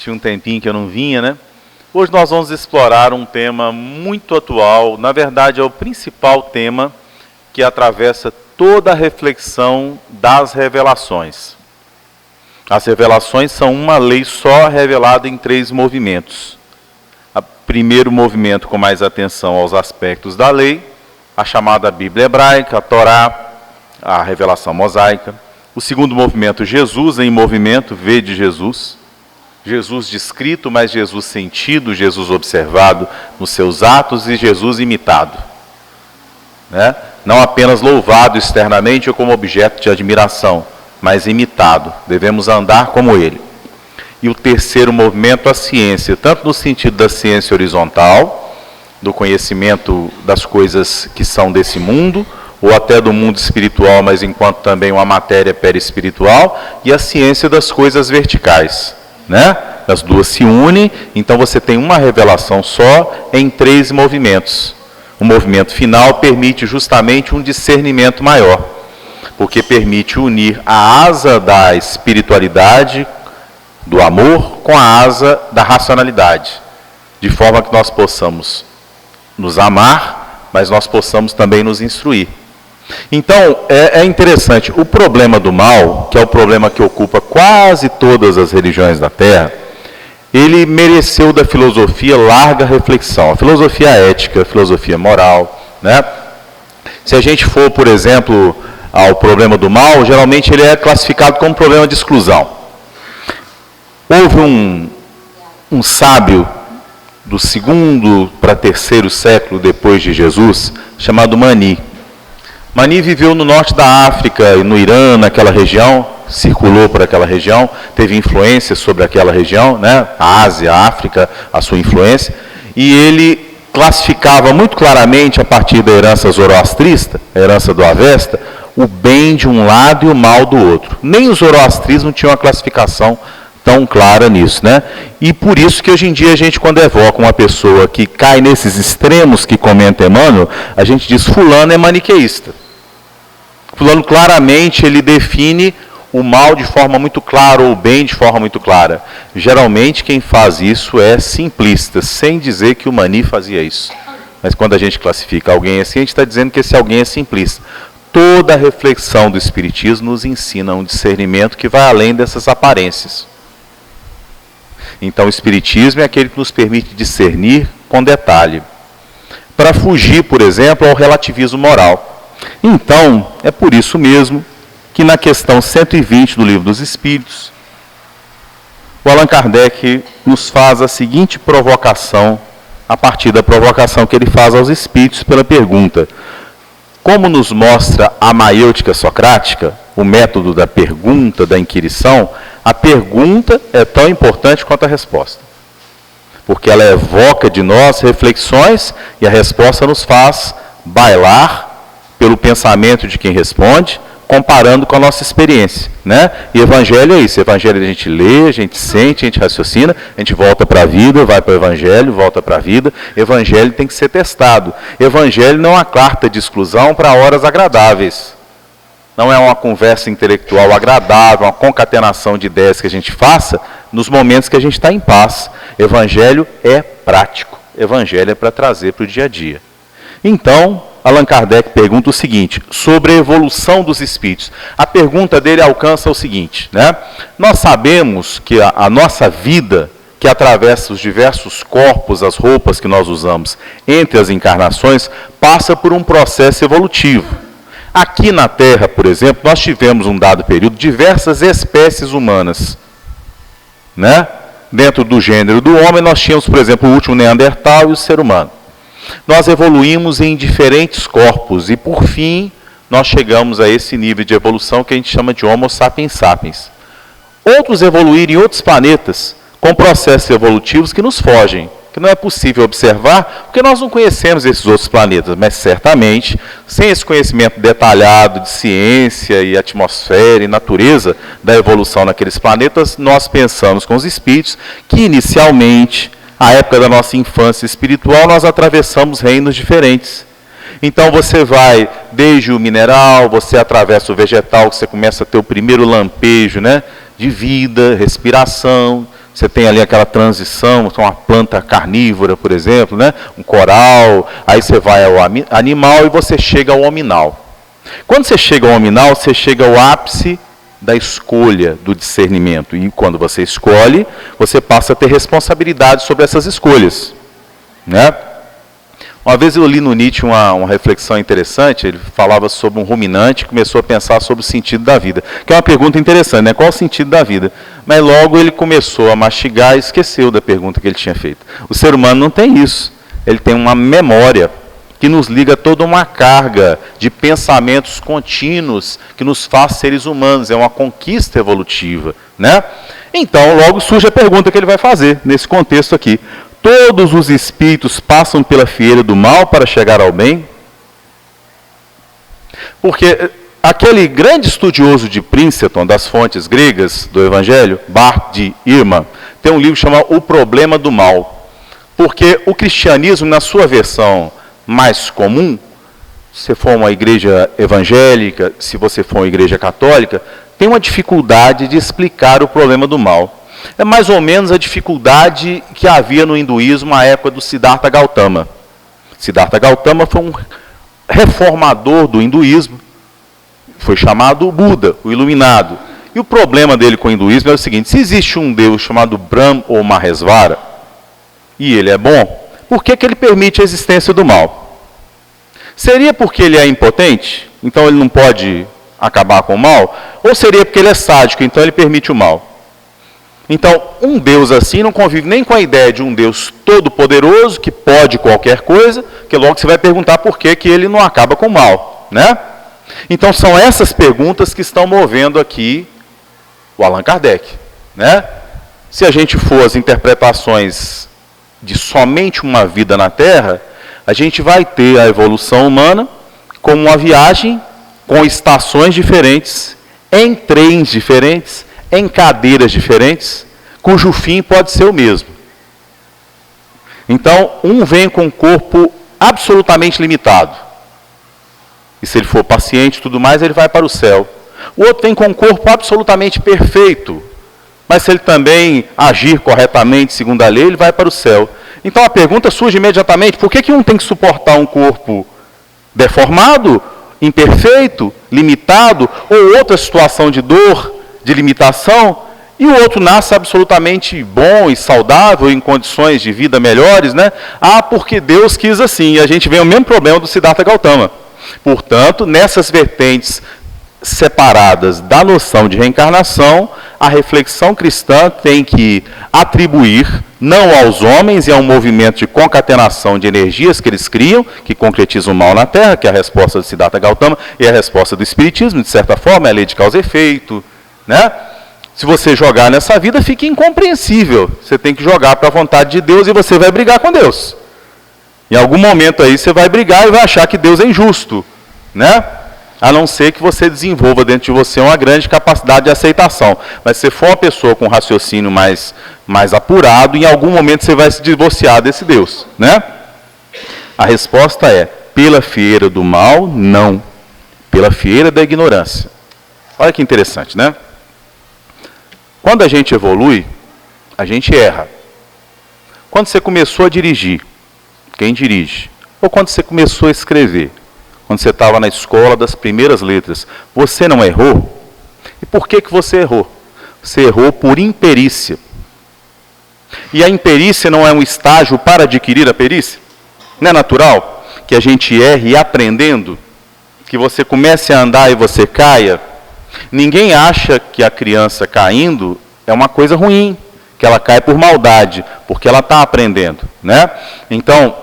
Tinha um tempinho que eu não vinha, né? Hoje nós vamos explorar um tema muito atual, na verdade é o principal tema que atravessa toda a reflexão das revelações. As revelações são uma lei só revelada em 3 movimentos. O primeiro movimento com mais atenção aos aspectos da lei, a chamada Bíblia hebraica, a Torá, a revelação mosaica. O segundo movimento, Jesus em movimento, vede Jesus. Jesus descrito, mas Jesus sentido, Jesus observado nos seus atos e Jesus imitado. Né? Não apenas louvado externamente ou como objeto de admiração, mas imitado. Devemos andar como ele. E o terceiro movimento, a ciência, tanto no sentido da ciência horizontal, do conhecimento das coisas que são desse mundo, ou até do mundo espiritual, mas enquanto também uma matéria perispiritual, e a ciência das coisas verticais. Né? As duas se unem, então você tem uma revelação só em 3 movimentos. O movimento final permite justamente um discernimento maior, porque permite unir a asa da espiritualidade, do amor, com a asa da racionalidade, de forma que nós possamos nos amar, mas nós possamos também nos instruir. Então, é interessante, o problema do mal, que é o problema que ocupa quase todas as religiões da Terra, ele mereceu da filosofia larga reflexão. A filosofia ética, a filosofia moral, né? Se a gente for, por exemplo, ao problema do mal, geralmente ele é classificado como problema de exclusão. Houve um sábio do 2º para 3º século depois de Jesus, chamado Mani. Mani viveu no norte da África e no Irã, naquela região, circulou por aquela região, teve influência sobre aquela região, né? A Ásia, a África, a sua influência, e ele classificava muito claramente, a partir da herança zoroastrista, a herança do Avesta, o bem de um lado e o mal do outro. Nem o zoroastrismo tinha uma classificação tão clara nisso, né? E por isso que hoje em dia a gente, quando evoca uma pessoa que cai nesses extremos que comenta Emmanuel, a gente diz fulano é maniqueísta. Fulano claramente ele define o mal de forma muito clara ou o bem de forma muito clara. Geralmente quem faz isso é simplista, sem dizer que o Mani fazia isso. Mas quando a gente classifica alguém assim, a gente está dizendo que esse alguém é simplista. Toda a reflexão do Espiritismo nos ensina um discernimento que vai além dessas aparências. Então o Espiritismo é aquele que nos permite discernir com detalhe, para fugir, por exemplo, ao relativismo moral. Então, é por isso mesmo que na questão 120 do Livro dos Espíritos, o Allan Kardec nos faz a seguinte provocação, a partir da provocação que ele faz aos espíritos pela pergunta: como nos mostra a maiêutica socrática, o método da pergunta, da inquirição, a pergunta é tão importante quanto a resposta. Porque ela evoca de nós reflexões e a resposta nos faz bailar pelo pensamento de quem responde, comparando com a nossa experiência, né? E Evangelho é isso, Evangelho a gente lê, a gente sente, a gente raciocina, a gente volta para a vida, vai para o Evangelho, volta para a vida. Evangelho tem que ser testado. Evangelho não é uma carta de exclusão para horas agradáveis. Não é uma conversa intelectual agradável, uma concatenação de ideias que a gente faça nos momentos que a gente está em paz. Evangelho é prático, Evangelho é para trazer para o dia a dia. Então, Allan Kardec pergunta o seguinte, sobre a evolução dos espíritos. A pergunta dele alcança o seguinte, né? Nós sabemos que a nossa vida, que atravessa os diversos corpos, as roupas que nós usamos entre as encarnações, passa por um processo evolutivo. Aqui na Terra, por exemplo, nós tivemos um dado período diversas espécies humanas, né? Dentro do gênero do homem, nós tínhamos, por exemplo, o último Neandertal e o ser humano. Nós evoluímos em diferentes corpos e, por fim, nós chegamos a esse nível de evolução que a gente chama de Homo sapiens sapiens. Outros evoluíram em outros planetas com processos evolutivos que nos fogem, que não é possível observar, porque nós não conhecemos esses outros planetas, mas certamente, sem esse conhecimento detalhado de ciência e atmosfera e natureza da evolução naqueles planetas, nós pensamos com os espíritos que, inicialmente, a época da nossa infância espiritual, nós atravessamos reinos diferentes. Então você vai desde o mineral, você atravessa o vegetal, que você começa a ter o primeiro lampejo, né, de vida, respiração, você tem ali aquela transição, uma planta carnívora, por exemplo, né? Um coral, aí você vai ao animal e você chega ao hominal. Quando você chega ao hominal, você chega ao ápice da escolha, do discernimento. E quando você escolhe, você passa a ter responsabilidade sobre essas escolhas, né? Uma vez eu li no Nietzsche uma reflexão interessante, ele falava sobre um ruminante, começou a pensar sobre o sentido da vida. Que é uma pergunta interessante, né? Qual o sentido da vida? Mas logo ele começou a mastigar e esqueceu da pergunta que ele tinha feito. O ser humano não tem isso. Ele tem uma memória que nos liga a toda uma carga de pensamentos contínuos que nos faz seres humanos. É uma conquista evolutiva, né? Então, logo surge a pergunta que ele vai fazer nesse contexto aqui. Todos os espíritos passam pela fieira do mal para chegar ao bem? Porque aquele grande estudioso de Princeton, das fontes gregas do Evangelho, Bart de Ehrman, tem um livro chamado O Problema do Mal. Porque o cristianismo, na sua versão mais comum, se você for uma igreja evangélica, se você for uma igreja católica, tem uma dificuldade de explicar o problema do mal. É mais ou menos a dificuldade que havia no hinduísmo à época do Siddhartha Gautama. Siddhartha Gautama foi um reformador do hinduísmo, foi chamado Buda, o iluminado. E o problema dele com o hinduísmo é o seguinte: se existe um Deus chamado Brahma ou Mahesvara, e ele é bom, por que ele permite a existência do mal? Seria porque ele é impotente, então ele não pode acabar com o mal? Ou seria porque ele é sádico, então ele permite o mal? Então, um Deus assim não convive nem com a ideia de um Deus todo-poderoso, que pode qualquer coisa, que logo você vai perguntar por que ele não acaba com o mal, né? Então, são essas perguntas que estão movendo aqui o Allan Kardec, né? Se a gente for às interpretações de somente uma vida na Terra, a gente vai ter a evolução humana como uma viagem com estações diferentes, em trens diferentes, em cadeiras diferentes, cujo fim pode ser o mesmo. Então, um vem com um corpo absolutamente limitado. E se ele for paciente e tudo mais, ele vai para o céu. O outro vem com um corpo absolutamente perfeito. Mas se ele também agir corretamente, segundo a lei, ele vai para o céu. Então a pergunta surge imediatamente: por que um tem que suportar um corpo deformado, imperfeito, limitado, ou outra situação de dor, de limitação, e o outro nasce absolutamente bom e saudável, em condições de vida melhores, né? Ah, porque Deus quis assim. E a gente vê o mesmo problema do Siddhartha Gautama. Portanto, nessas vertentes separadas da noção de reencarnação, a reflexão cristã tem que atribuir não aos homens e a um movimento de concatenação de energias que eles criam, que concretizam o mal na Terra, que é a resposta do Siddhartha Gautama, e a resposta do Espiritismo, de certa forma, é a lei de causa e efeito, né? Se você jogar nessa vida, fica incompreensível. Você tem que jogar para a vontade de Deus e você vai brigar com Deus. Em algum momento aí você vai brigar e vai achar que Deus é injusto, né? A não ser que você desenvolva dentro de você uma grande capacidade de aceitação. Mas se você for uma pessoa com raciocínio mais apurado, em algum momento você vai se divorciar desse Deus, né? A resposta é: pela fieira do mal, não. Pela fieira da ignorância. Olha que interessante, né? Quando a gente evolui, a gente erra. Quando você começou a dirigir, quem dirige? Ou quando você começou a escrever? Quando você estava na escola das primeiras letras, você não errou? E por que você errou? Você errou por imperícia. E a imperícia não é um estágio para adquirir a perícia? Não é natural que a gente erre aprendendo? Que você comece a andar e você caia? Ninguém acha que a criança caindo é uma coisa ruim, que ela cai por maldade, porque ela está aprendendo, né? Então,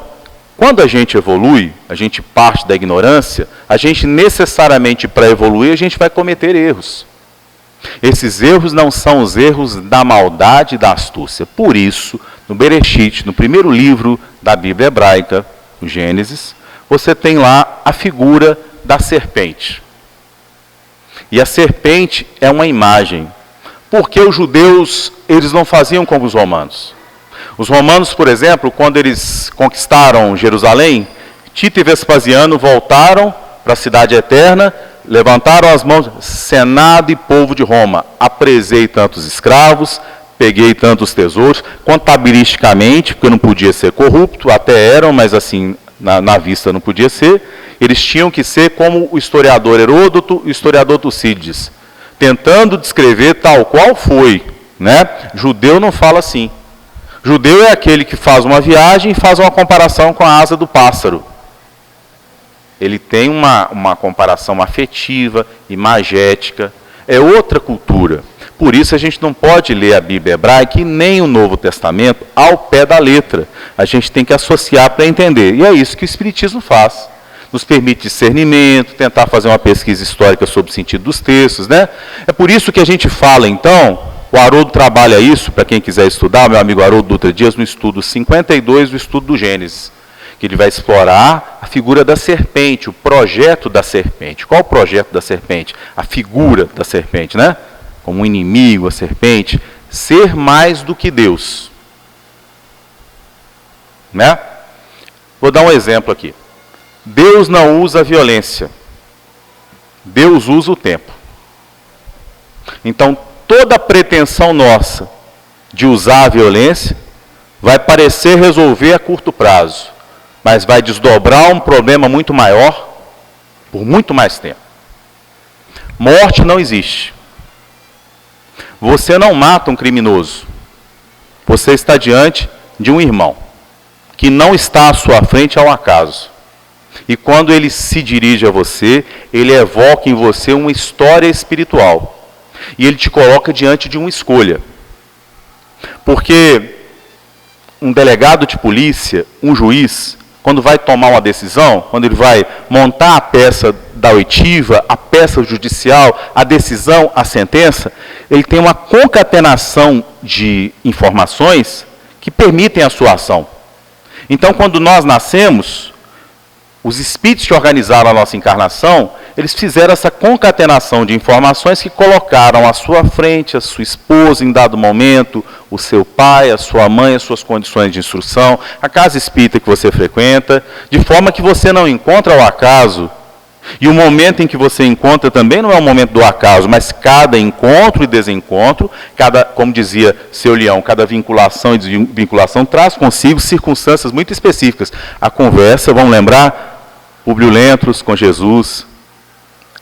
quando a gente evolui, a gente parte da ignorância, a gente necessariamente, para evoluir, a gente vai cometer erros. Esses erros não são os erros da maldade e da astúcia. Por isso, no Bereshit, no primeiro livro da Bíblia hebraica, o Gênesis, você tem lá a figura da serpente. E a serpente é uma imagem. Porque os judeus, eles não faziam como os romanos. Os romanos, por exemplo, quando eles conquistaram Jerusalém, Tito e Vespasiano voltaram para a cidade eterna, levantaram as mãos: Senado e povo de Roma, apresei tantos escravos, peguei tantos tesouros, contabilisticamente, porque não podia ser corrupto, até eram, mas assim, na vista não podia ser, eles tinham que ser como o historiador Heródoto e o historiador Tucídides, tentando descrever tal qual foi, né? Judeu não fala assim. Judeu é aquele que faz uma viagem e faz uma comparação com a asa do pássaro. Ele tem uma comparação afetiva, imagética, é outra cultura. Por isso a gente não pode ler a Bíblia hebraica e nem o Novo Testamento ao pé da letra. A gente tem que associar para entender. E é isso que o Espiritismo faz. Nos permite discernimento, tentar fazer uma pesquisa histórica sobre o sentido dos textos, né? É por isso que a gente fala, então, o Haroldo trabalha isso, para quem quiser estudar, meu amigo Haroldo Dutra Dias, no estudo 52 do estudo do Gênesis, que ele vai explorar a figura da serpente, o projeto da serpente. Qual o projeto da serpente? A figura da serpente, né? Como um inimigo, a serpente, ser mais do que Deus. Né? Vou dar um exemplo aqui. Deus não usa a violência. Deus usa o tempo. Então, toda a pretensão nossa de usar a violência vai parecer resolver a curto prazo, mas vai desdobrar um problema muito maior por muito mais tempo. Morte não existe. Você não mata um criminoso. Você está diante de um irmão que não está à sua frente ao acaso. E quando ele se dirige a você, ele evoca em você uma história espiritual. E ele te coloca diante de uma escolha. Porque um delegado de polícia, um juiz, quando vai tomar uma decisão, quando ele vai montar a peça da oitiva, a peça judicial, a decisão, a sentença, ele tem uma concatenação de informações que permitem a sua ação. Então, quando nós nascemos, os espíritos que organizaram a nossa encarnação, eles fizeram essa concatenação de informações que colocaram à sua frente a sua esposa em dado momento, o seu pai, a sua mãe, as suas condições de instrução, a casa espírita que você frequenta, de forma que você não encontra o acaso. E o momento em que você encontra também não é o momento do acaso, mas cada encontro e desencontro, como dizia seu Leão, cada vinculação e desvinculação traz consigo circunstâncias muito específicas. A conversa, vamos lembrar, Públio Lentulus com Jesus,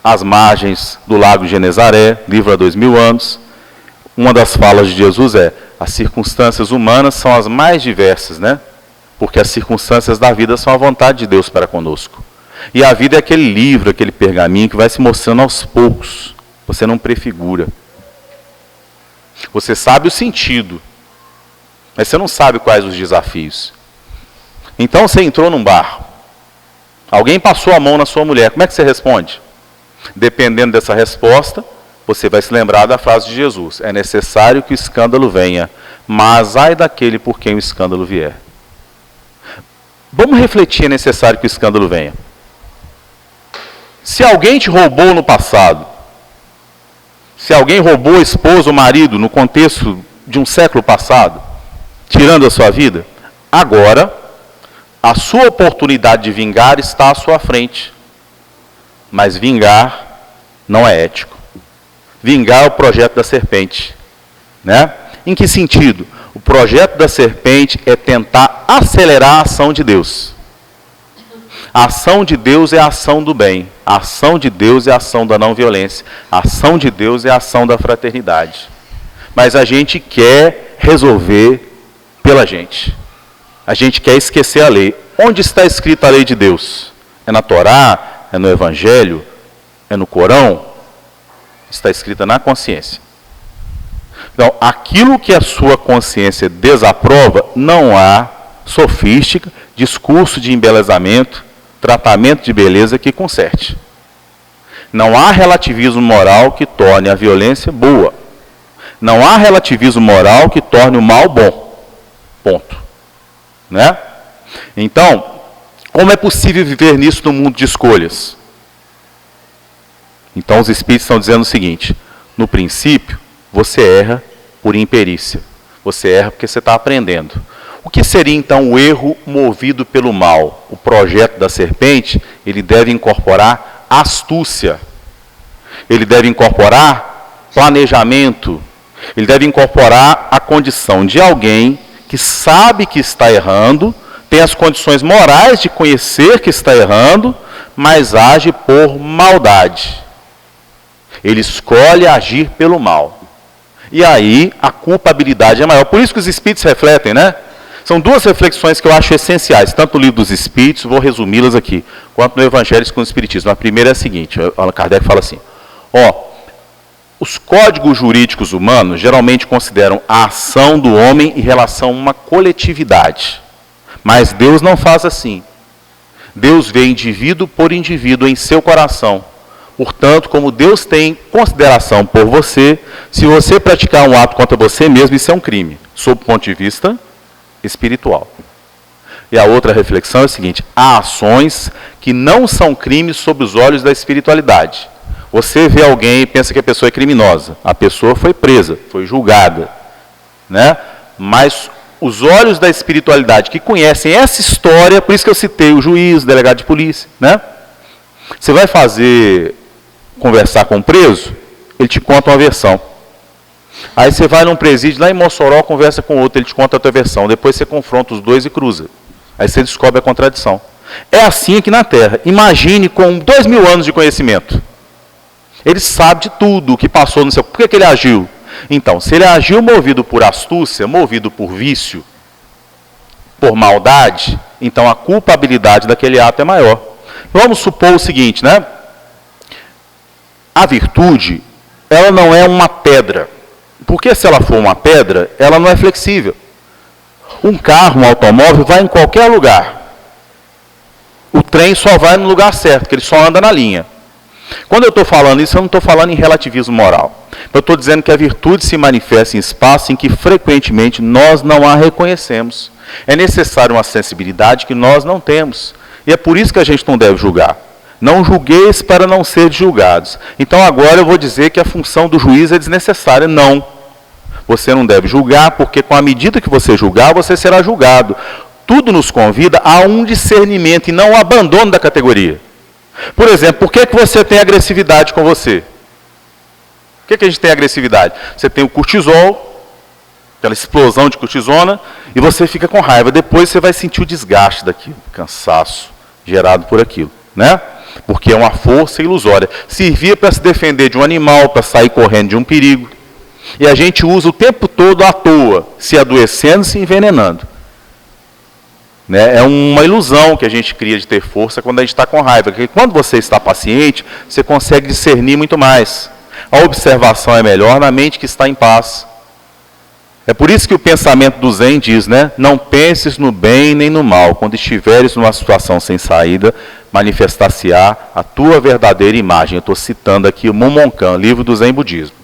às margens do lago de Genezaré, livro há 2000 anos. Uma das falas de Jesus é: as circunstâncias humanas são as mais diversas, né? Porque as circunstâncias da vida são a vontade de Deus para conosco. E a vida é aquele livro, aquele pergaminho que vai se mostrando aos poucos. Você não prefigura. Você sabe o sentido, mas você não sabe quais os desafios. Então você entrou num bar. Alguém passou a mão na sua mulher. Como é que você responde? Dependendo dessa resposta, você vai se lembrar da frase de Jesus: é necessário que o escândalo venha, mas ai daquele por quem o escândalo vier. Vamos refletir: é necessário que o escândalo venha. Se alguém te roubou no passado, se alguém roubou a esposa ou marido no contexto de um século passado, tirando a sua vida, agora a sua oportunidade de vingar está à sua frente. Mas vingar não é ético. Vingar é o projeto da serpente, né? Em que sentido? O projeto da serpente é tentar acelerar a ação de Deus. A ação de Deus é a ação do bem. A ação de Deus é a ação da não violência. A ação de Deus é a ação da fraternidade. Mas a gente quer resolver pela gente. A gente quer esquecer a lei. Onde está escrita a lei de Deus? É na Torá? É no Evangelho? É no Corão? Está escrita na consciência. Então, aquilo que a sua consciência desaprova, não há sofística, discurso de embelezamento, tratamento de beleza que conserte. Não há relativismo moral que torne a violência boa. Não há relativismo moral que torne o mal bom. Ponto. Né? Então, como é possível viver nisso no mundo de escolhas? Então, os espíritos estão dizendo o seguinte: no princípio, você erra por imperícia. Você erra porque você está aprendendo. O que seria então o erro movido pelo mal? O projeto da serpente, ele deve incorporar astúcia. Ele deve incorporar planejamento, Ele deve incorporar a condição de alguém que sabe que está errando, tem as condições morais de conhecer que está errando, mas age por maldade. Ele escolhe agir pelo mal. E aí a culpabilidade é maior. Por isso que os espíritos refletem, né? São duas reflexões que eu acho essenciais, tanto no livro dos Espíritos, vou resumi-las aqui, quanto no Evangelho com o Espiritismo. A primeira é a seguinte, Allan Kardec fala assim, os códigos jurídicos humanos geralmente consideram a ação do homem em relação a uma coletividade. Mas Deus não faz assim. Deus vê indivíduo por indivíduo em seu coração. Portanto, como Deus tem consideração por você, se você praticar um ato contra você mesmo, isso é um crime, sob o ponto de vista espiritual. E a outra reflexão é a seguinte, há ações que não são crimes sob os olhos da espiritualidade. Você vê alguém e pensa que a pessoa é criminosa. A pessoa foi presa, foi julgada, né? Mas os olhos da espiritualidade que conhecem essa história, por isso que eu citei o juiz, o delegado de polícia, né? Você vai conversar com o preso, ele te conta uma versão. Aí você vai num presídio lá em Mossoró, conversa com outro, ele te conta a tua versão. Depois você confronta os dois e cruza. Aí você descobre a contradição. É assim aqui na Terra. Imagine com 2000 anos de conhecimento. Ele sabe de tudo o que passou no seu... Por que ele agiu? Então, se ele agiu movido por astúcia, movido por vício, por maldade, então a culpabilidade daquele ato é maior. Vamos supor o seguinte, né? A virtude, ela não é uma pedra. Porque se ela for uma pedra, ela não é flexível. Um carro, um automóvel, vai em qualquer lugar. O trem só vai no lugar certo, porque ele só anda na linha. Quando eu estou falando isso, eu não estou falando em relativismo moral. Eu estou dizendo que a virtude se manifesta em espaço em que frequentemente nós não a reconhecemos. É necessário uma sensibilidade que nós não temos. E é por isso que a gente não deve julgar. Não julgueis para não ser julgados. Então agora eu vou dizer que a função do juiz é desnecessária. Não. Você não deve julgar, porque com a medida que você julgar, você será julgado. Tudo nos convida a um discernimento e não ao abandono da categoria. Por exemplo, por que você tem agressividade com você? Por que a gente tem agressividade? Você tem o cortisol, aquela explosão de cortisona, e você fica com raiva. Depois você vai sentir o desgaste daquilo, cansaço gerado por aquilo, né? Porque é uma força ilusória. Servia para se defender de um animal, para sair correndo de um perigo. E a gente usa o tempo todo à toa, se adoecendo, se envenenando. Né? É uma ilusão que a gente cria de ter força quando a gente está com raiva. Porque quando você está paciente, você consegue discernir muito mais. A observação é melhor na mente que está em paz. É por isso que o pensamento do Zen diz, né? Não penses no bem nem no mal. Quando estiveres numa situação sem saída, manifestar-se-á a tua verdadeira imagem. Eu estou citando aqui o Mumonkan, livro do Zen Budismo.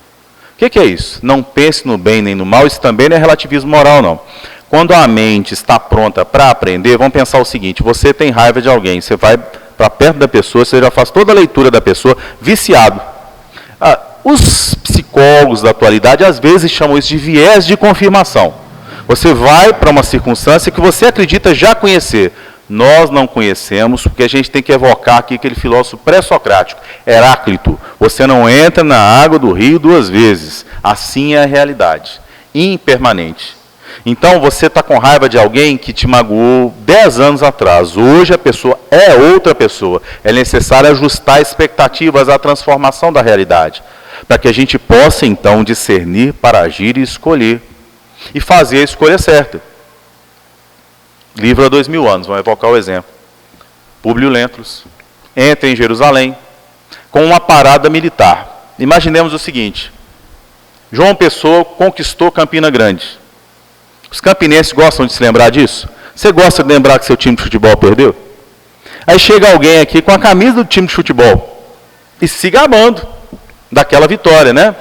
O que é isso? Não pense no bem nem no mal. Isso também não é relativismo moral, não. Quando a mente está pronta para aprender, vamos pensar o seguinte, você tem raiva de alguém, você vai para perto da pessoa, você já faz toda a leitura da pessoa, viciado. Os psicólogos da atualidade, às vezes, chamam isso de viés de confirmação. Você vai para uma circunstância que você acredita já conhecer. Nós não conhecemos, porque a gente tem que evocar aqui aquele filósofo pré-socrático, Heráclito. Você não entra na água do rio 2 vezes. Assim é a realidade, impermanente. Então, você está com raiva de alguém que te magoou 10 anos atrás. Hoje, a pessoa é outra pessoa. É necessário ajustar expectativas à transformação da realidade, para que a gente possa, então, discernir para agir e escolher. E fazer a escolha certa. Livro há 2000 anos, vamos evocar o exemplo. Públio Lentulus entra em Jerusalém com uma parada militar. Imaginemos o seguinte. João Pessoa conquistou Campina Grande. Os campinenses gostam de se lembrar disso? Você gosta de lembrar que seu time de futebol perdeu? Aí chega alguém aqui com a camisa do time de futebol e se gabando daquela vitória, né?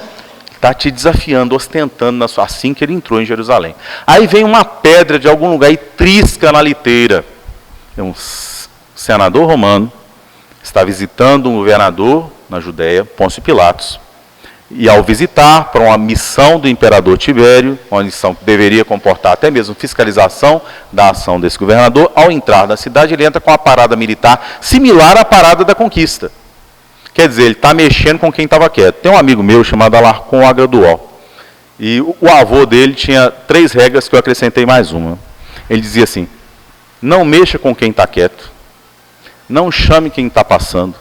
Está te desafiando, ostentando assim que ele entrou em Jerusalém. Aí vem uma pedra de algum lugar e trisca na liteira. É um senador romano, está visitando um governador na Judéia, Pôncio Pilatos. E ao visitar, para uma missão do imperador Tibério, uma missão que deveria comportar até mesmo fiscalização da ação desse governador, ao entrar na cidade, ele entra com uma parada militar similar à parada da conquista. Quer dizer, ele está mexendo com quem estava quieto. Tem um amigo meu chamado Alarcon Agraduó. E o avô dele tinha 3 regras que eu acrescentei mais uma. Ele dizia assim: não mexa com quem está quieto, não chame quem está passando,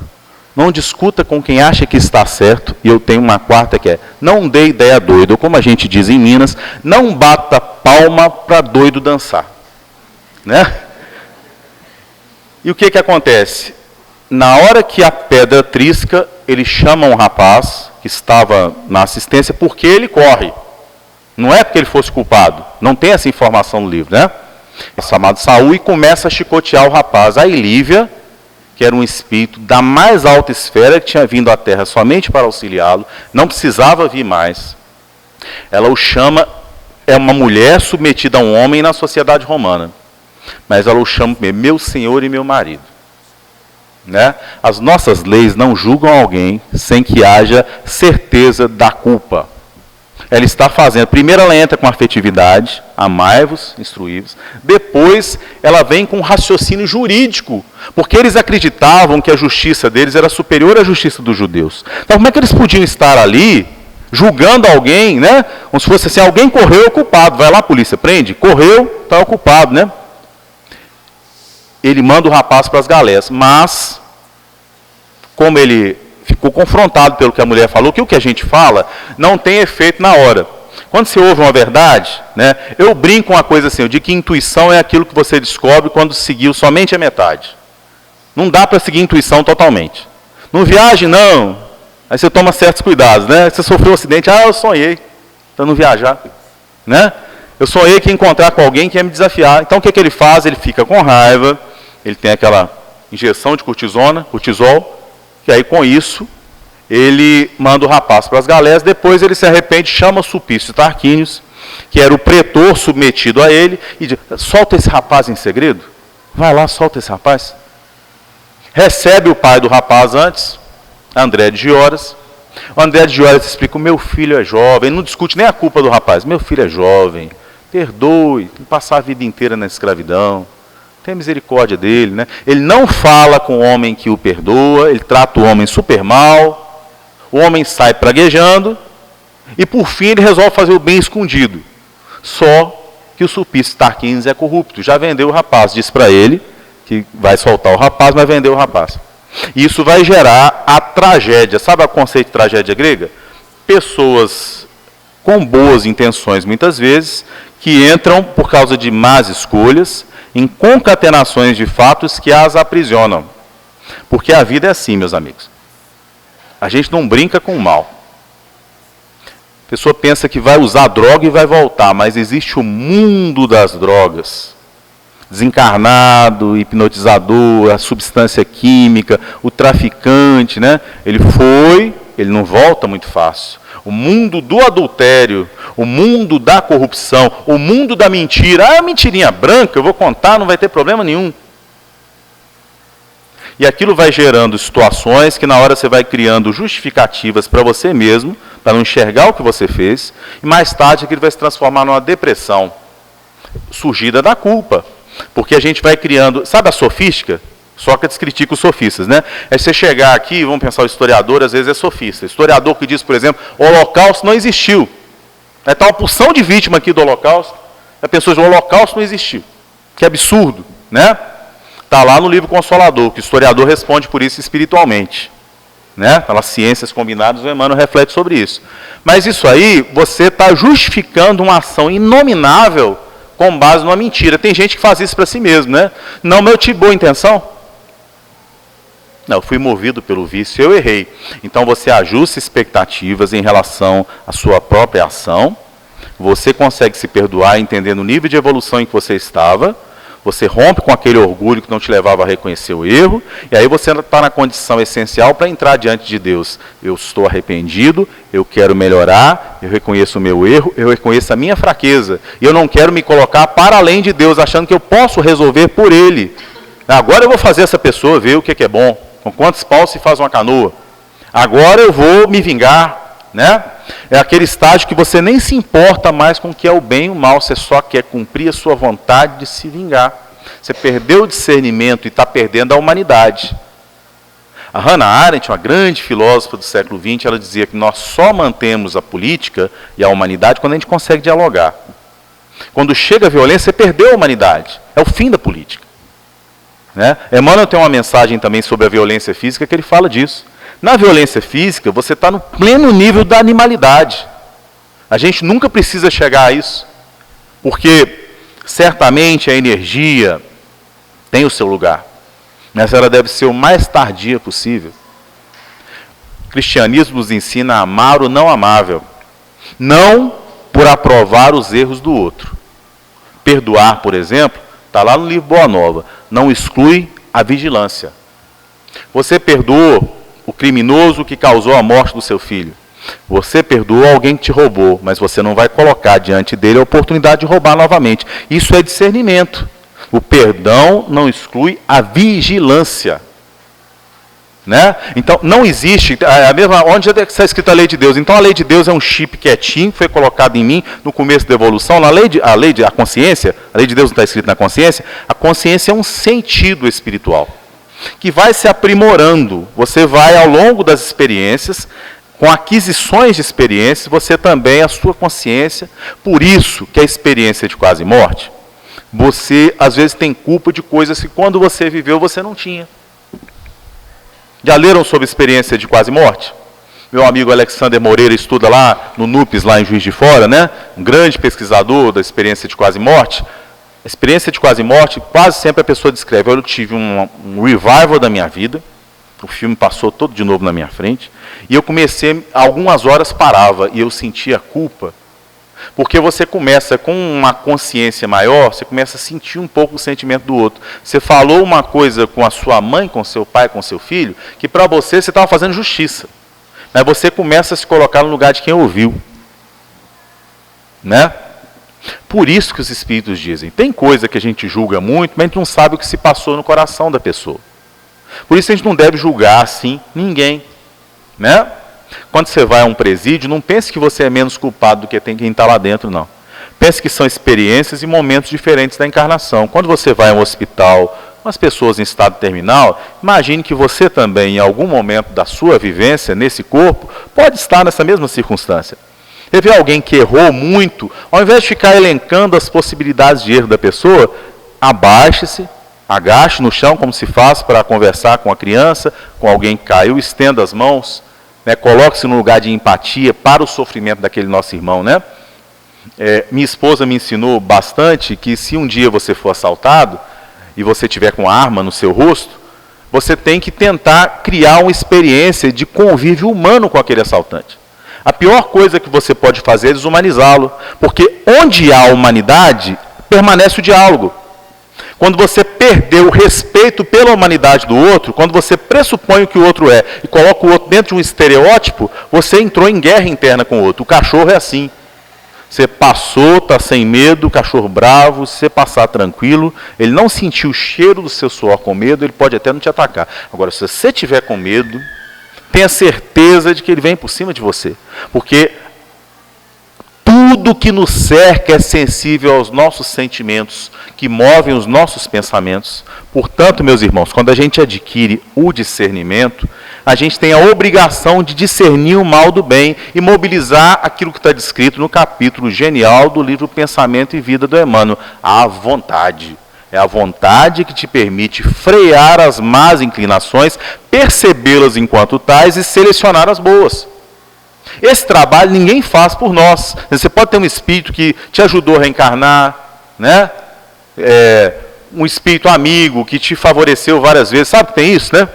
não discuta com quem acha que está certo. E eu tenho uma 4ª que é: não dê ideia doida, ou como a gente diz em Minas, não bata palma para doido dançar. Né? E o que acontece? Na hora que a pedra trisca, ele chama um rapaz que estava na assistência porque ele corre. Não é porque ele fosse culpado. Não tem essa informação no livro, né? É chamado Saul e começa a chicotear o rapaz. Aí Lívia, que era um espírito da mais alta esfera, que tinha vindo à terra somente para auxiliá-lo, não precisava vir mais. Ela o chama, é uma mulher submetida a um homem na sociedade romana. Mas ela o chama meu senhor e meu marido. Né? As nossas leis não julgam alguém sem que haja certeza da culpa. Ela está fazendo, primeiro ela entra com afetividade, amai-vos, instruí-vos. Depois ela vem com raciocínio jurídico, porque eles acreditavam que a justiça deles era superior à justiça dos judeus. Então como é que eles podiam estar ali julgando alguém, né? Como se fosse assim: alguém correu, é o culpado, vai lá a polícia, prende, correu, está o culpado, né? Ele manda o rapaz para as galés, mas como ele ficou confrontado pelo que a mulher falou, que o que a gente fala não tem efeito na hora. Quando você ouve uma verdade, né, eu brinco com uma coisa assim, eu digo que intuição é aquilo que você descobre quando seguiu somente a metade. Não dá para seguir intuição totalmente. Não viaje, não. Aí você toma certos cuidados, né? Você sofreu um acidente, eu sonhei, para não viajar, né? Eu sonhei que ia encontrar com alguém que ia me desafiar. Então o que ele faz? Ele fica com raiva, ele tem aquela injeção de cortisol, que aí com isso ele manda o rapaz para as galés. Depois ele se arrepende, chama Sulpício Tarquínios, que era o pretor submetido a ele, e diz: solta esse rapaz em segredo, vai lá, solta esse rapaz. Recebe o pai do rapaz antes, André de Gioras. O André de Gioras explica: o meu filho é jovem, ele não discute nem a culpa do rapaz, meu filho é jovem, perdoe, tem que passar a vida inteira na escravidão, tem misericórdia dele, né? Ele não fala com o homem que o perdoa, ele trata o homem super mal, o homem sai praguejando, e por fim ele resolve fazer o bem escondido. Só que o Sulpício Tarquínios é corrupto, já vendeu o rapaz, diz para ele que vai soltar o rapaz, mas vendeu o rapaz. Isso vai gerar a tragédia. Sabe o conceito de tragédia grega? Pessoas com boas intenções, muitas vezes, que entram por causa de más escolhas, em concatenações de fatos que as aprisionam. Porque a vida é assim, meus amigos. A gente não brinca com o mal. A pessoa pensa que vai usar droga e vai voltar, mas existe o mundo das drogas. Desencarnado, hipnotizador, a substância química, o traficante, né? Ele não volta muito fácil. O mundo do adultério, o mundo da corrupção, o mundo da mentira. Ah, mentirinha branca, eu vou contar, não vai ter problema nenhum. E aquilo vai gerando situações que na hora você vai criando justificativas para você mesmo, para não enxergar o que você fez, e mais tarde aquilo vai se transformar numa depressão, surgida da culpa. Porque a gente vai criando, sabe a sofística? Sócrates critica os sofistas, né? É você chegar aqui, vamos pensar, o historiador às vezes é sofista. Historiador que diz, por exemplo, o Holocausto não existiu. Está uma porção de vítima aqui do Holocausto. A pessoa diz, o Holocausto não existiu. Que absurdo, né? Está lá no livro Consolador, que o historiador responde por isso espiritualmente. Né? Pelas ciências combinadas, o Emmanuel reflete sobre isso. Mas isso aí, você está justificando uma ação inominável com base numa mentira. Tem gente que faz isso para si mesmo, né? Não, mas eu tive boa intenção. Não, eu fui movido pelo vício, eu errei. Então você ajusta expectativas em relação à sua própria ação, você consegue se perdoar entendendo o nível de evolução em que você estava, você rompe com aquele orgulho que não te levava a reconhecer o erro, e aí você está na condição essencial para entrar diante de Deus. Eu estou arrependido, eu quero melhorar, eu reconheço o meu erro, eu reconheço a minha fraqueza, e eu não quero me colocar para além de Deus, achando que eu posso resolver por Ele. Agora eu vou fazer essa pessoa ver o que é bom. Com quantos paus se faz uma canoa? Agora eu vou me vingar, né? É aquele estágio que você nem se importa mais com o que é o bem e o mal, você só quer cumprir a sua vontade de se vingar. Você perdeu o discernimento e está perdendo a humanidade. A Hannah Arendt, uma grande filósofa do século XX, ela dizia que nós só mantemos a política e a humanidade quando a gente consegue dialogar. Quando chega a violência, você perdeu a humanidade. É o fim da política. Né? Emmanuel tem uma mensagem também sobre a violência física que ele fala disso. Na violência física, você está no pleno nível da animalidade. A gente nunca precisa chegar a isso, porque certamente a energia tem o seu lugar, mas ela deve ser o mais tardia possível. O cristianismo nos ensina a amar o não amável, não por aprovar os erros do outro. Perdoar, por exemplo, está lá no livro Boa Nova, não exclui a vigilância. Você perdoou o criminoso que causou a morte do seu filho. Você perdoou alguém que te roubou, mas você não vai colocar diante dele a oportunidade de roubar novamente. Isso é discernimento. O perdão não exclui a vigilância. Né? Então, não existe, a mesma, onde está escrita a lei de Deus? Então, a lei de Deus é um chip quietinho, que foi colocado em mim no começo da evolução. A consciência, a lei de Deus não está escrita na consciência, a consciência é um sentido espiritual, que vai se aprimorando. Você vai, ao longo das experiências, com aquisições de experiências, você também, a sua consciência, por isso que a experiência de quase morte, você, às vezes, tem culpa de coisas que, quando você viveu, você não tinha. Já leram sobre a experiência de quase morte? Meu amigo Alexander Moreira estuda lá no NUPES, lá em Juiz de Fora, né? Um grande pesquisador da experiência de quase morte. A experiência de quase morte, quase sempre a pessoa descreve: eu tive um revival da minha vida, o filme passou todo de novo na minha frente, e eu comecei, algumas horas parava, e eu sentia culpa, porque você começa com uma consciência maior, você começa a sentir um pouco o sentimento do outro. Você falou uma coisa com a sua mãe, com seu pai, com seu filho, que para você estava fazendo justiça. Mas você começa a se colocar no lugar de quem ouviu. Né? Por isso que os espíritos dizem, tem coisa que a gente julga muito, mas a gente não sabe o que se passou no coração da pessoa. Por isso a gente não deve julgar assim ninguém. Né? Quando você vai a um presídio, não pense que você é menos culpado do que quem está lá dentro, não. Pense que são experiências e momentos diferentes da encarnação. Quando você vai a um hospital com as pessoas em estado terminal, imagine que você também, em algum momento da sua vivência nesse corpo, pode estar nessa mesma circunstância. Você vê alguém que errou muito, ao invés de ficar elencando as possibilidades de erro da pessoa, abaixe-se, agache no chão, como se faz para conversar com a criança, com alguém que caiu, estenda as mãos, né, coloque-se no lugar de empatia para o sofrimento daquele nosso irmão. Né? Minha esposa me ensinou bastante que se um dia você for assaltado e você tiver com arma no seu rosto, você tem que tentar criar uma experiência de convívio humano com aquele assaltante. A pior coisa que você pode fazer é desumanizá-lo, porque onde há humanidade, permanece o diálogo. Quando você perdeu o respeito pela humanidade do outro, quando você pressupõe o que o outro é e coloca o outro dentro de um estereótipo, você entrou em guerra interna com o outro. O cachorro é assim. Você passou, está sem medo, o cachorro bravo, se você passar tranquilo, ele não sentiu o cheiro do seu suor com medo, ele pode até não te atacar. Agora, se você tiver com medo, tenha certeza de que ele vem por cima de você. Porque tudo que nos cerca é sensível aos nossos sentimentos, que movem os nossos pensamentos. Portanto, meus irmãos, quando a gente adquire o discernimento, a gente tem a obrigação de discernir o mal do bem e mobilizar aquilo que está descrito no capítulo genial do livro Pensamento e Vida do Emmanuel, a vontade. É a vontade que te permite frear as más inclinações, percebê-las enquanto tais e selecionar as boas. Esse trabalho ninguém faz por nós. Você pode ter um espírito que te ajudou a reencarnar, né? Um espírito amigo que te favoreceu várias vezes. Sabe que tem isso, né?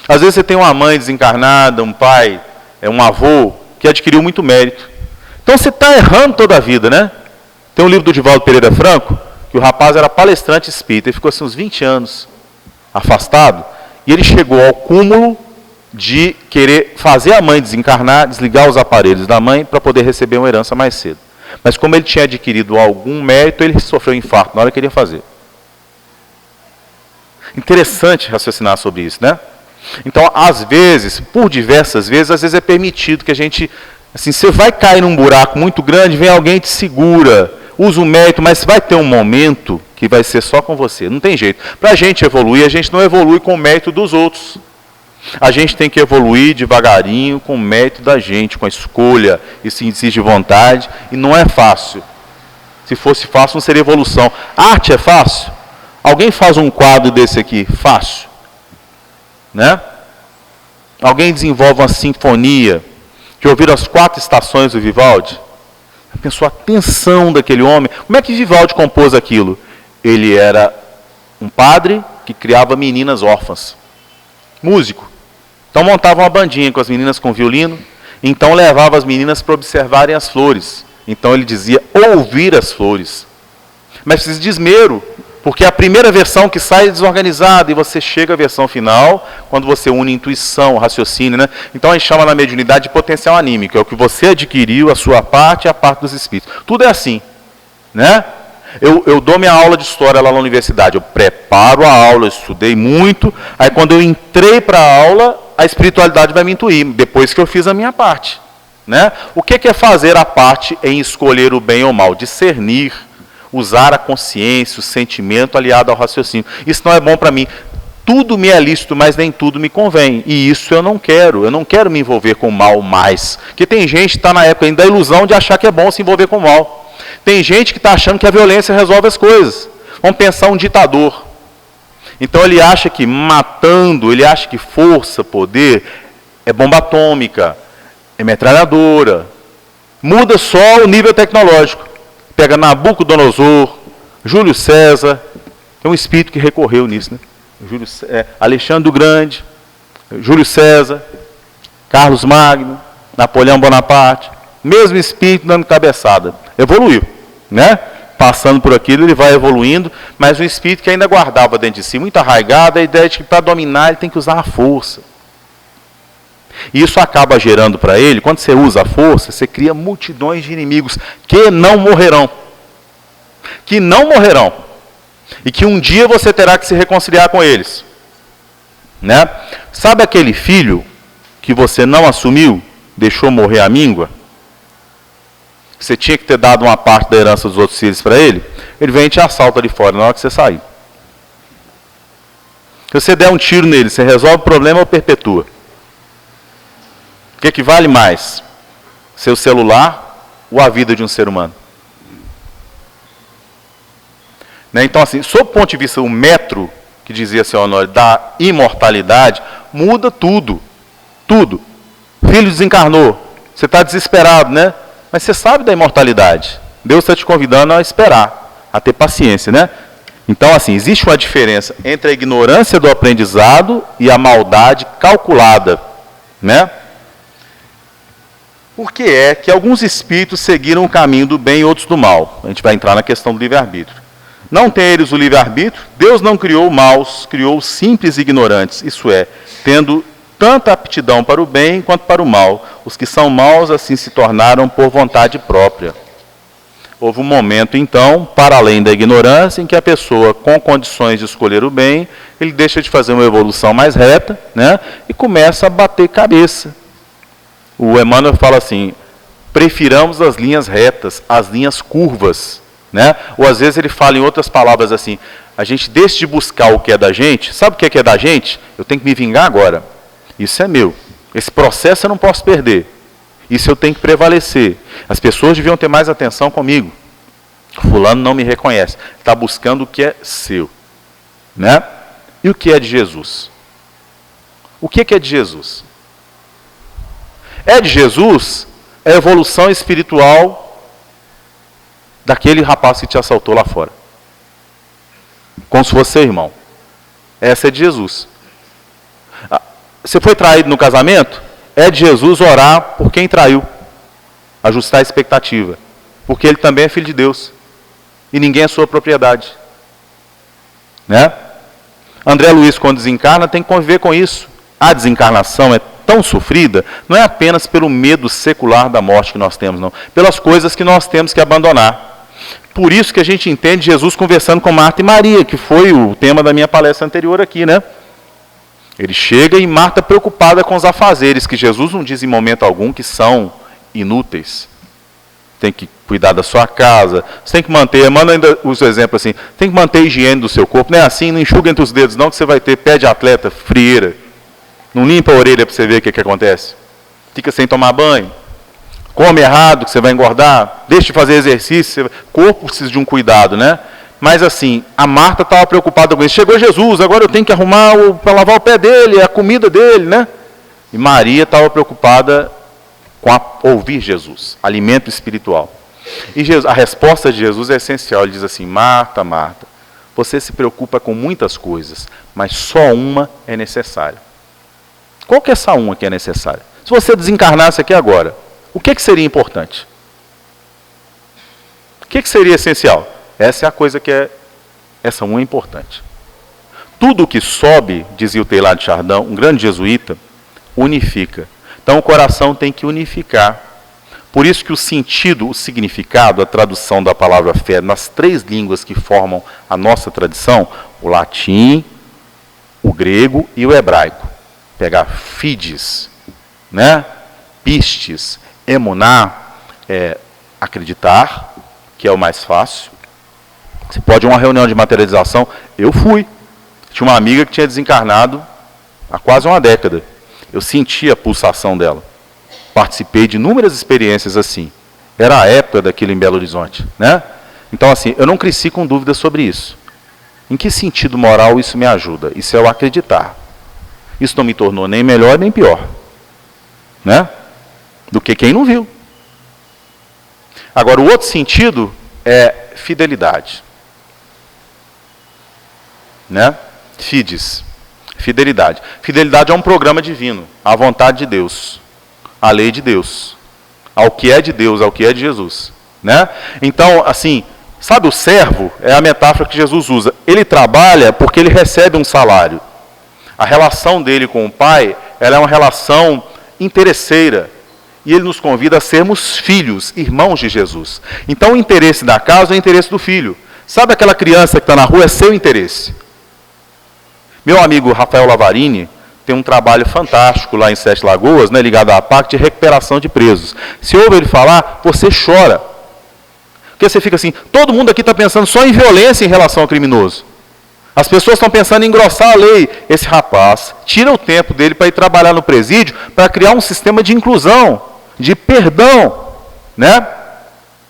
Às vezes você tem uma mãe desencarnada, um pai, um avô, que adquiriu muito mérito. Então você está errando toda a vida, né? Tem um livro do Divaldo Pereira Franco, que o rapaz era palestrante espírita, ele ficou assim uns 20 anos afastado, e ele chegou ao cúmulo de querer fazer a mãe desencarnar, desligar os aparelhos da mãe para poder receber uma herança mais cedo. Mas como ele tinha adquirido algum mérito, ele sofreu um infarto na hora que ele ia fazer. Interessante raciocinar sobre isso, né? Então, às vezes, por diversas vezes, às vezes é permitido que a gente, assim, você vai cair num buraco muito grande, vem alguém e te segura, usa o mérito, mas vai ter um momento que vai ser só com você. Não tem jeito. Para a gente evoluir, a gente não evolui com o mérito dos outros. A gente tem que evoluir devagarinho, com o mérito da gente, com a escolha, esse índice de vontade, e não é fácil. Se fosse fácil, não seria evolução. Arte é fácil? Alguém faz um quadro desse aqui? Fácil. Né? Alguém desenvolve uma sinfonia, de ouvir as 4 estações do Vivaldi? Pensou a tensão daquele homem. Como é que Vivaldi compôs aquilo? Ele era um padre que criava meninas órfãs. Músico. Então montava uma bandinha com as meninas com violino. Então levava as meninas para observarem as flores. Então ele dizia ouvir as flores. Mas precisa de esmero. Porque a primeira versão que sai é desorganizada e você chega à versão final quando você une intuição, raciocínio, né? Então a gente chama na mediunidade de potencial anímico, é o que você adquiriu, a sua parte e a parte dos espíritos. Tudo é assim, né? Eu dou minha aula de história lá na universidade, eu preparo a aula, eu estudei muito, aí quando eu entrei para a aula, a espiritualidade vai me intuir, depois que eu fiz a minha parte, né? O que é fazer a parte em escolher o bem ou o mal? Discernir. Usar a consciência, o sentimento aliado ao raciocínio. Isso não é bom para mim. Tudo me é lícito, mas nem tudo me convém. E isso eu não quero. Eu não quero me envolver com o mal mais. Porque tem gente que está na época ainda da ilusão de achar que é bom se envolver com o mal. Tem gente que está achando que a violência resolve as coisas. Vamos pensar um ditador. Então ele acha que matando, ele acha que força, poder, é bomba atômica, é metralhadora. Muda só o nível tecnológico. Pega Nabucodonosor, Júlio César, é um espírito que recorreu nisso, né? Alexandre o Grande, Júlio César, Carlos Magno, Napoleão Bonaparte, mesmo espírito dando cabeçada. Evoluiu, né? Passando por aquilo, ele vai evoluindo, mas um espírito que ainda guardava dentro de si, muito arraigado, a ideia de que para dominar ele tem que usar a força. E isso acaba gerando para ele, quando você usa a força, você cria multidões de inimigos que não morrerão. Que não morrerão. E que um dia você terá que se reconciliar com eles. Né? Sabe aquele filho que você não assumiu, deixou morrer a míngua? Você tinha que ter dado uma parte da herança dos outros filhos para ele? Ele vem e te assalta ali fora na hora que você sair. Se você der um tiro nele, você resolve o problema ou perpetua? O que vale mais? Seu celular ou a vida de um ser humano? Né? Então, assim, sob o ponto de vista, o metro, que dizia seu Honório, da imortalidade, muda tudo. Tudo. Filho desencarnou. Você está desesperado, né? Mas você sabe da imortalidade. Deus está te convidando a esperar, a ter paciência, né? Então, assim, existe uma diferença entre a ignorância do aprendizado e a maldade calculada, né? Por que é que alguns espíritos seguiram o caminho do bem e outros do mal? A gente vai entrar na questão do livre-arbítrio. Não tem eles o livre-arbítrio? Deus não criou maus, criou simples e ignorantes. Isso é, tendo tanta aptidão para o bem quanto para o mal. Os que são maus assim se tornaram por vontade própria. Houve um momento, então, para além da ignorância, em que a pessoa, com condições de escolher o bem, ele deixa de fazer uma evolução mais reta, né, e começa a bater cabeça. O Emmanuel fala assim, prefiramos as linhas retas, as linhas curvas. Né? Ou às vezes ele fala em outras palavras assim, a gente deixa de buscar o que é da gente, sabe o que é da gente? Eu tenho que me vingar agora. Isso é meu. Esse processo eu não posso perder. Isso eu tenho que prevalecer. As pessoas deviam ter mais atenção comigo. Fulano não me reconhece. Está buscando o que é seu. Né? E o que é de Jesus? O que é de Jesus? É de Jesus a evolução espiritual daquele rapaz que te assaltou lá fora. Como se fosse seu irmão. Essa é de Jesus. Você foi traído no casamento? É de Jesus orar por quem traiu. Ajustar a expectativa. Porque ele também é filho de Deus. E ninguém é sua propriedade. Né? André Luiz, quando desencarna, tem que conviver com isso. A desencarnação é tão sofrida, não é apenas pelo medo secular da morte que nós temos, não. Pelas coisas que nós temos que abandonar. Por isso que a gente entende Jesus conversando com Marta e Maria, que foi o tema da minha palestra anterior aqui, né? Ele chega e Marta preocupada com os afazeres, que Jesus não diz em momento algum que são inúteis. Tem que cuidar da sua casa, você tem que manter, Emmanuel ainda usa o exemplo assim, tem que manter a higiene do seu corpo, não é assim, não enxuga entre os dedos não, que você vai ter pé de atleta, frieira. Não limpa a orelha para você ver o que acontece. Fica sem tomar banho. Come errado, que você vai engordar. Deixa de fazer exercício. O corpo precisa de um cuidado, né? Mas assim, a Marta estava preocupada com isso. Chegou Jesus, agora eu tenho que arrumar para lavar o pé dele, a comida dele, né? E Maria estava preocupada com ouvir Jesus, alimento espiritual. E Jesus, a resposta de Jesus é essencial. Ele diz assim: Marta, Marta, você se preocupa com muitas coisas, mas só uma é necessária. Qual que é essa uma que é necessária? Se você desencarnasse aqui agora, o que seria importante? O que seria essencial? Essa é a coisa que é, essa uma é importante. Tudo que sobe, dizia o Teilhard de Chardin, um grande jesuíta, unifica. Então o coração tem que unificar. Por isso que o sentido, o significado, a tradução da palavra fé nas 3 línguas que formam a nossa tradição, o latim, o grego e o hebraico. Pegar fides, né? Pistes, emuná, acreditar, que é o mais fácil. Você pode ir a uma reunião de materialização. Eu fui. Tinha uma amiga que tinha desencarnado há quase uma década. Eu senti a pulsação dela. Participei de inúmeras experiências assim. Era a época daquilo em Belo Horizonte, né? Então, assim, eu não cresci com dúvidas sobre isso. Em que sentido moral isso me ajuda? Isso é o acreditar. Isso não me tornou nem melhor nem pior, né? Do que quem não viu. Agora, o outro sentido é fidelidade. Né? Fides. Fidelidade. Fidelidade é um programa divino, à vontade de Deus, à lei de Deus, ao que é de Deus, ao que é de Jesus. Né? Então, assim, sabe o servo? É a metáfora que Jesus usa. Ele trabalha porque ele recebe um salário. A relação dele com o Pai, ela é uma relação interesseira. E ele nos convida a sermos filhos, irmãos de Jesus. Então o interesse da casa é o interesse do filho. Sabe aquela criança que está na rua? É seu interesse. Meu amigo Rafael Lavarini tem um trabalho fantástico lá em Sete Lagoas, né, ligado à PAC, de recuperação de presos. Se ouve ele falar, você chora. Porque você fica assim, todo mundo aqui está pensando só em violência em relação ao criminoso. As pessoas estão pensando em engrossar a lei. Esse rapaz tira o tempo dele para ir trabalhar no presídio, para criar um sistema de inclusão, de perdão. Né?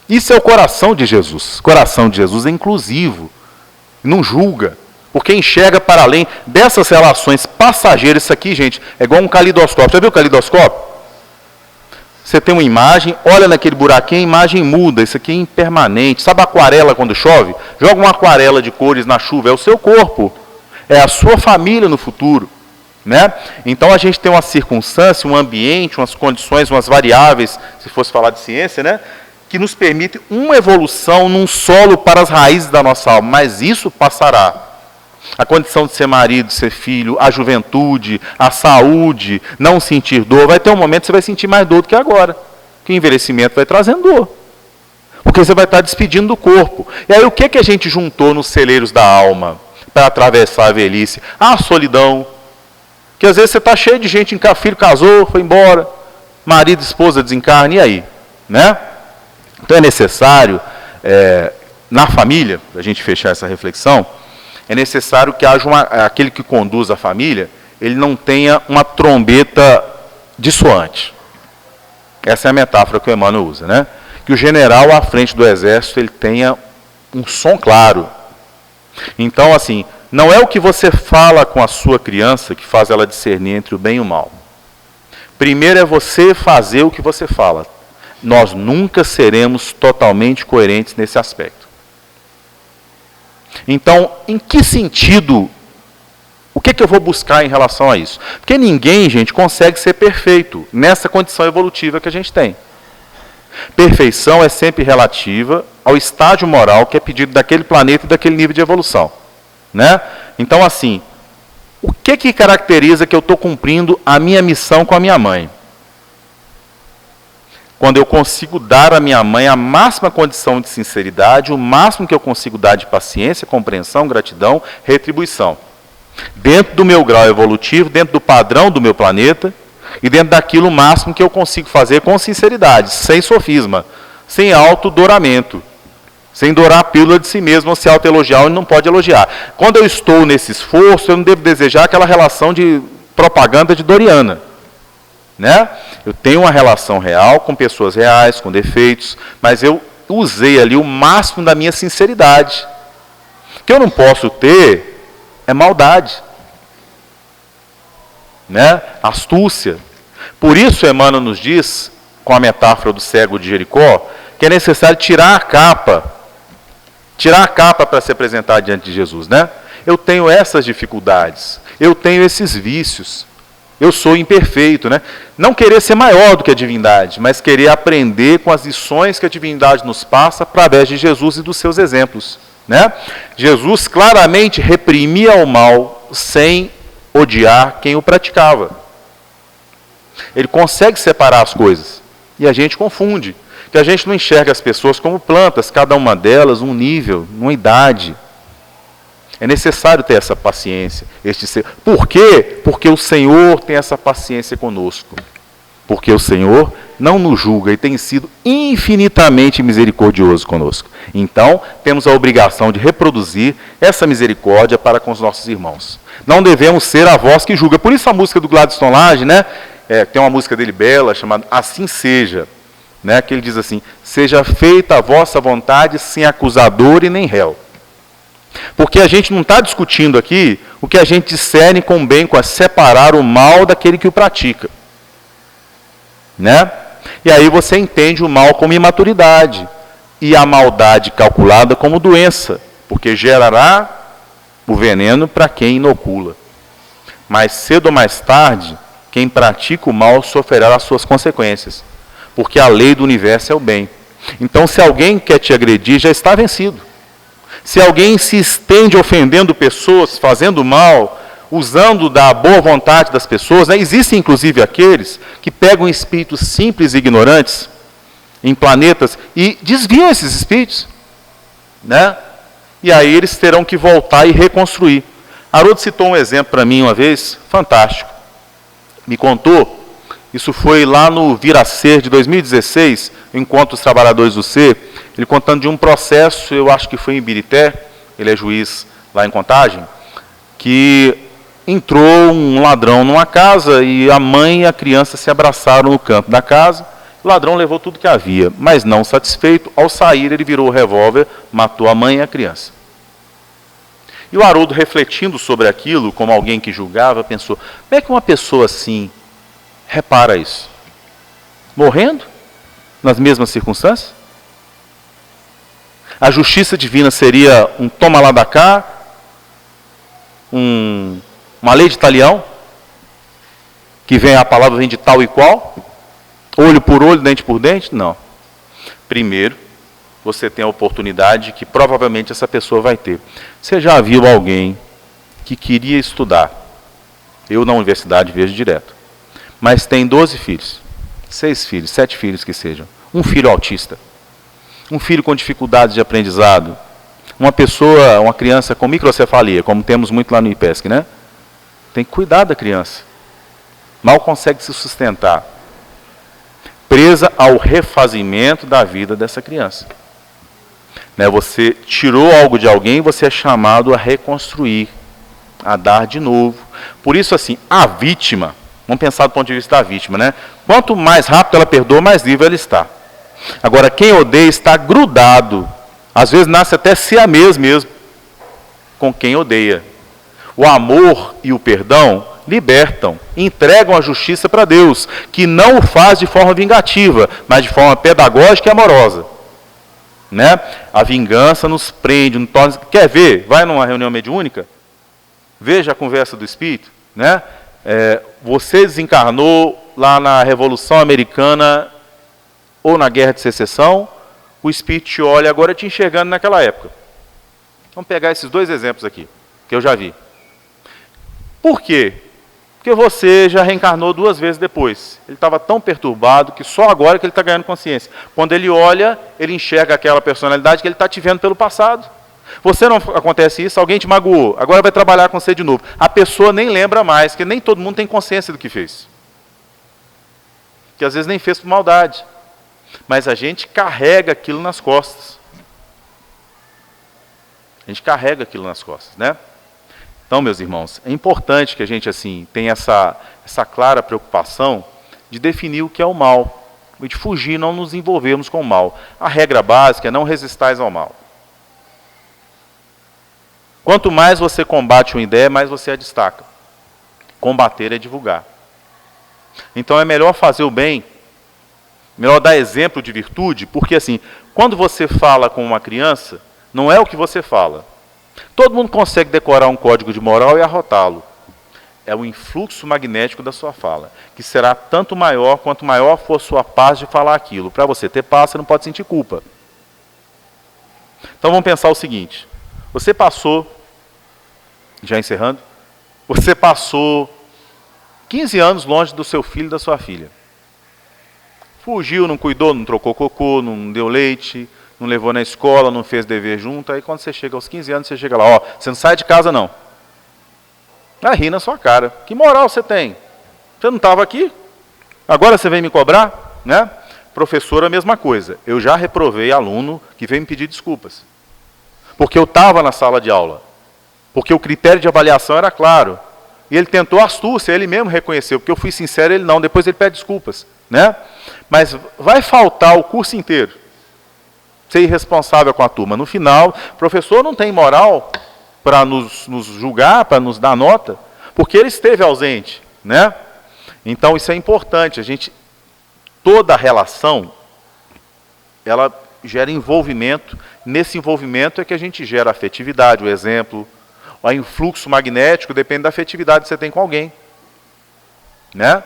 Isso é o coração de Jesus. O coração de Jesus é inclusivo, não julga, porque enxerga para além dessas relações passageiras. Isso aqui, gente, é igual um calidoscópio. Já viu o calidoscópio? Você tem uma imagem, olha naquele buraquinho, a imagem muda. Isso aqui é impermanente. Sabe a aquarela quando chove? Joga uma aquarela de cores na chuva. É o seu corpo. É a sua família no futuro. Né? Então a gente tem uma circunstância, um ambiente, umas condições, umas variáveis, se fosse falar de ciência, né? Que nos permite uma evolução num solo para as raízes da nossa alma. Mas isso passará. A condição de ser marido, de ser filho, a juventude, a saúde, não sentir dor. Vai ter um momento que você vai sentir mais dor do que agora. Que o envelhecimento vai trazendo dor. Porque você vai estar despedindo do corpo. E aí o que a gente juntou nos celeiros da alma para atravessar a velhice? A solidão. Que às vezes você está cheio de gente, filho casou, foi embora, marido, esposa desencarna, e aí? Né? Então é necessário, na família, para a gente fechar essa reflexão, é necessário que haja aquele que conduz a família, ele não tenha uma trombeta dissoante. Essa é a metáfora que o Emmanuel usa, né? Que o general à frente do exército ele tenha um som claro. Então, assim, não é o que você fala com a sua criança que faz ela discernir entre o bem e o mal. Primeiro é você fazer o que você fala. Nós nunca seremos totalmente coerentes nesse aspecto. Então, em que sentido, o que eu vou buscar em relação a isso? Porque ninguém, gente, consegue ser perfeito nessa condição evolutiva que a gente tem. Perfeição é sempre relativa ao estágio moral que é pedido daquele planeta e daquele nível de evolução. Né? Então, assim, o que caracteriza que eu estou cumprindo a minha missão com a minha mãe? Quando eu consigo dar à minha mãe a máxima condição de sinceridade, o máximo que eu consigo dar de paciência, compreensão, gratidão, retribuição. Dentro do meu grau evolutivo, dentro do padrão do meu planeta, e dentro daquilo máximo que eu consigo fazer com sinceridade, sem sofisma, sem autodoramento, sem dourar a pílula de si mesmo, ou se autoelogiar onde não pode elogiar. Quando eu estou nesse esforço, eu não devo desejar aquela relação de propaganda de Doriana, né? Eu tenho uma relação real com pessoas reais, com defeitos, mas eu usei ali o máximo da minha sinceridade. O que eu não posso ter é maldade, né? Astúcia. Por isso Emmanuel nos diz, com a metáfora do cego de Jericó, que é necessário tirar a capa para se apresentar diante de Jesus, né? Eu tenho essas dificuldades, eu tenho esses vícios, eu sou imperfeito, né? Não querer ser maior do que a divindade, mas querer aprender com as lições que a divindade nos passa através de Jesus e dos seus exemplos, né? Jesus claramente reprimia o mal sem odiar quem o praticava. Ele consegue separar as coisas, e a gente confunde, que a gente não enxerga as pessoas como plantas, cada uma delas um nível, uma idade. É necessário ter essa paciência. Por quê? Porque o Senhor tem essa paciência conosco. Porque o Senhor não nos julga e tem sido infinitamente misericordioso conosco. Então, temos a obrigação de reproduzir essa misericórdia para com os nossos irmãos. Não devemos ser a voz que julga. Por isso a música do Gladstone Lage, né? Tem uma música dele bela, chamada Assim Seja, né? Que ele diz assim: seja feita a vossa vontade sem acusador e nem réu. Porque a gente não está discutindo aqui o que a gente discerne com bem, com a separar o mal daquele que o pratica, né? E aí você entende o mal como imaturidade e a maldade calculada como doença, porque gerará o veneno para quem inocula. Mas cedo ou mais tarde, quem pratica o mal sofrerá as suas consequências, porque a lei do universo é o bem. Então, se alguém quer te agredir, já está vencido. Se alguém se estende ofendendo pessoas, fazendo mal, usando da boa vontade das pessoas, né? Existem inclusive aqueles que pegam espíritos simples e ignorantes em planetas e desviam esses espíritos, né? E aí eles terão que voltar e reconstruir. Haroldo citou um exemplo para mim uma vez, fantástico. Me contou, isso foi lá no Viracer de 2016, o Encontro dos Trabalhadores do Ser, ele contando de um processo, eu acho que foi em Ibirité, ele é juiz lá em Contagem, que entrou um ladrão numa casa e a mãe e a criança se abraçaram no canto da casa. O ladrão levou tudo que havia, mas não satisfeito, ao sair ele virou o revólver, matou a mãe e a criança. E o Haroldo, refletindo sobre aquilo, como alguém que julgava, pensou: como é que uma pessoa assim repara isso? Morrendo? Nas mesmas circunstâncias? A justiça divina seria um toma lá da cá, uma lei de talião, que a palavra vem de tal e qual, olho por olho, dente por dente? Não. Primeiro, você tem a oportunidade que provavelmente essa pessoa vai ter. Você já viu alguém que queria estudar? Eu na universidade vejo direto. Mas tem 12 filhos, 6 filhos, 7 filhos que sejam. Um filho autista. Um filho com dificuldades de aprendizado, uma criança com microcefalia, como temos muito lá no IPESC, né? Tem que cuidar da criança. Mal consegue se sustentar. Presa ao refazimento da vida dessa criança. Né? Você tirou algo de alguém, você é chamado a reconstruir, a dar de novo. Por isso, assim, a vítima, vamos pensar do ponto de vista da vítima, né? Quanto mais rápido ela perdoa, mais livre ela está. Agora, quem odeia está grudado, às vezes nasce até siamês mesmo, com quem odeia. O amor e o perdão libertam, entregam a justiça para Deus, que não o faz de forma vingativa, mas de forma pedagógica e amorosa. Né? A vingança nos prende, nos torna... Quer ver? Vai numa reunião mediúnica, veja a conversa do Espírito. Né? Você desencarnou lá na Revolução Americana ou na Guerra de Secessão, o Espírito te olha agora te enxergando naquela época. Vamos pegar esses 2 exemplos aqui, que eu já vi. Por quê? Porque você já reencarnou 2 vezes depois. Ele estava tão perturbado que só agora que ele está ganhando consciência. Quando ele olha, ele enxerga aquela personalidade que ele está te vendo pelo passado. Você não acontece isso, alguém te magoou, agora vai trabalhar com você de novo. A pessoa nem lembra mais, porque nem todo mundo tem consciência do que fez. Que às vezes nem fez por maldade. Mas a gente carrega aquilo nas costas. A gente carrega aquilo nas costas, né? Então, meus irmãos, é importante que a gente assim tenha essa clara preocupação de definir o que é o mal, e de fugir, não nos envolvermos com o mal. A regra básica é não resistais ao mal. Quanto mais você combate uma ideia, mais você a destaca. Combater é divulgar. Então é melhor fazer o bem, melhor dar exemplo de virtude, porque assim, quando você fala com uma criança, não é o que você fala. Todo mundo consegue decorar um código de moral e arrotá-lo. É o influxo magnético da sua fala, que será tanto maior quanto maior for sua paz de falar aquilo. Para você ter paz, você não pode sentir culpa. Então vamos pensar o seguinte: você passou, já encerrando, você passou 15 anos longe do seu filho e da sua filha. Fugiu, não cuidou, não trocou cocô, não deu leite, não levou na escola, não fez dever junto. Aí quando você chega aos 15 anos, você chega lá, ó, você não sai de casa não. Vai rir na sua cara. Que moral você tem? Você não estava aqui? Agora você vem me cobrar? Né? Professor, a mesma coisa. Eu já reprovei aluno que veio me pedir desculpas. Porque eu estava na sala de aula. Porque o critério de avaliação era claro. E ele tentou astúcia, ele mesmo reconheceu. Porque eu fui sincero, ele não. Depois ele pede desculpas. Né? Mas vai faltar o curso inteiro. Ser irresponsável com a turma. No final, o professor não tem moral para nos julgar, para nos dar nota, porque ele esteve ausente, né? Então isso é importante. Toda relação, ela gera envolvimento. Nesse envolvimento é que a gente gera afetividade, o exemplo, o influxo magnético depende da afetividade que você tem com alguém, né?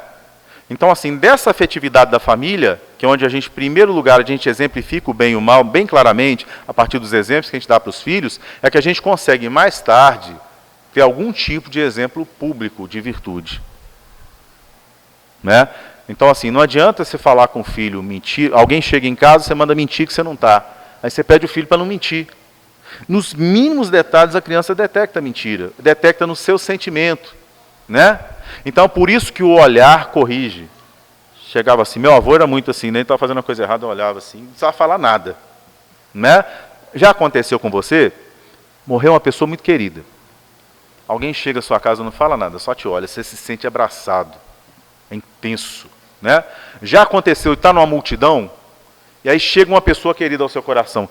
Então, assim, dessa afetividade da família, que é onde a gente, em primeiro lugar, a gente exemplifica o bem e o mal bem claramente, a partir dos exemplos que a gente dá para os filhos, é que a gente consegue, mais tarde, ter algum tipo de exemplo público de virtude. Né? Então, assim, não adianta você falar com o filho, mentir, alguém chega em casa, você manda mentir que você não está. Aí você pede o filho para não mentir. Nos mínimos detalhes, a criança detecta a mentira, detecta no seu sentimento. Né? Então, por isso que o olhar corrige. Chegava assim, meu avô era muito assim, nem estava fazendo a coisa errada, eu olhava assim, não precisava falar nada. Né? Já aconteceu com você? Morreu uma pessoa muito querida. Alguém chega à sua casa, não fala nada, só te olha, você se sente abraçado. É intenso. Né? Já aconteceu, está numa multidão, e aí chega uma pessoa querida ao seu coração.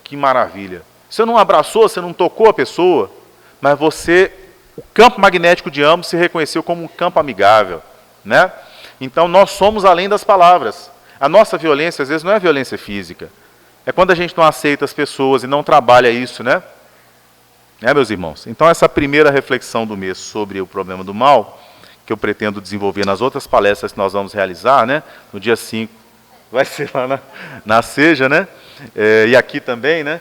Que maravilha. Você não abraçou, você não tocou a pessoa, mas você... O campo magnético de ambos se reconheceu como um campo amigável. Né? Então, nós somos além das palavras. A nossa violência, às vezes, não é violência física. É quando a gente não aceita as pessoas e não trabalha isso, né? Meus irmãos? Então, essa primeira reflexão do mês sobre o problema do mal, que eu pretendo desenvolver nas outras palestras que nós vamos realizar, né? No dia 5, vai ser lá na Seja, né? E aqui também, né?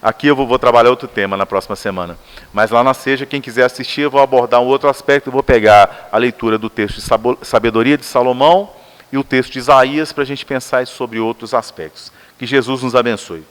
Aqui eu vou trabalhar outro tema na próxima semana. Mas lá na Seja, quem quiser assistir, eu vou abordar um outro aspecto. Eu vou pegar a leitura do texto de Sabedoria de Salomão e o texto de Isaías para a gente pensar sobre outros aspectos. Que Jesus nos abençoe.